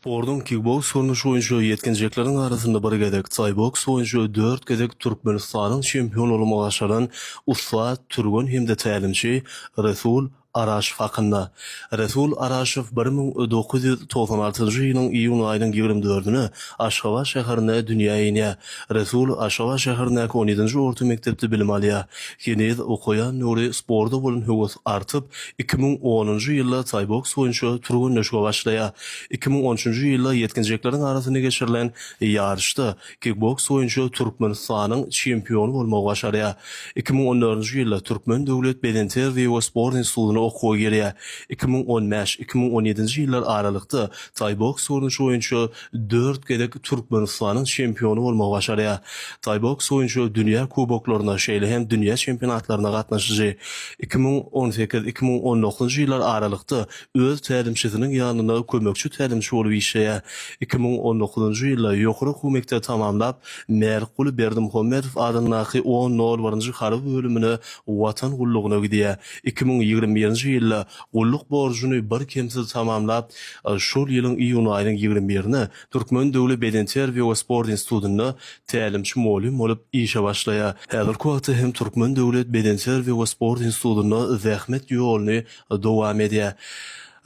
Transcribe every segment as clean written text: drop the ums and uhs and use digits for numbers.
Spordun kickboks kuruluşu oyuncu yetkinjeklerin arasında bir gedek Thai-boks oyuncu 4 gedek Türkmenistan'ın şampiyon olma başaran Usta Turgun hemde tälimçi Resul Araşev hakkında. Resul Araşev 1996 ýylyň iýun aýynyň 24-nä Aşgabat şäherine dünýä ýene. Resul Aşgabat şäherindäki 17-nji orta mektepde bilim alýar. Genez okuyan nuri sporda bolan höwes artyp 2010-njy ýylda Thai-boks oyuncu Turgunleşge başlaýar. 2013-njy ýylda yetkinjeklerin arasyna geçirilen ýarışda kickboks oyuncu Türkmenistanyň çempionu bolmagy başarýar. 2014-njy ýylda Türkmen Döwlet Bedenter we Sport Institutyna okuwa girýär. 2015-2017-nji ýyllar aralykda Thai-boks oyuncu 4 gedek Türkmenistanyň çempionu bolmagy başarýar. Thai-boks oyuncu dünýä kuboklaryna şeýle hem dünýä çempionatlaryna gatnaşyjy. 2018-2019-njy ýyllar aralykda öz tälimçisiniň ýanyna kömekçi tälimçi bolup işleýär. 2019-njy ýylda ýokary hökümekde tamamlap, Merkul Berdimuhammedow adynyňky 10-01-nji harby bölümine watan gullugyna gidýär. 2021-nji ýylda gulluk borjuny bir kemsil tamamlap, şol ýylyň iýun aýynyň 21-ne Türkmen Döwlet Bedenter we Sport Institutyna tälimçi molim bolup işe başlaýar. Häzirki wagtda hem Türkmen Döwlet Bedenter we Sport Institutyna zähmet ýoluny dowam edýär.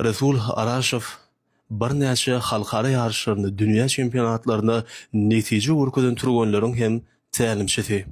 Resul Araşev bir näçe halkara ýarşlaryny, dünýä çempionatlaryna netije görkezden turganlaryň hem tälimçisi.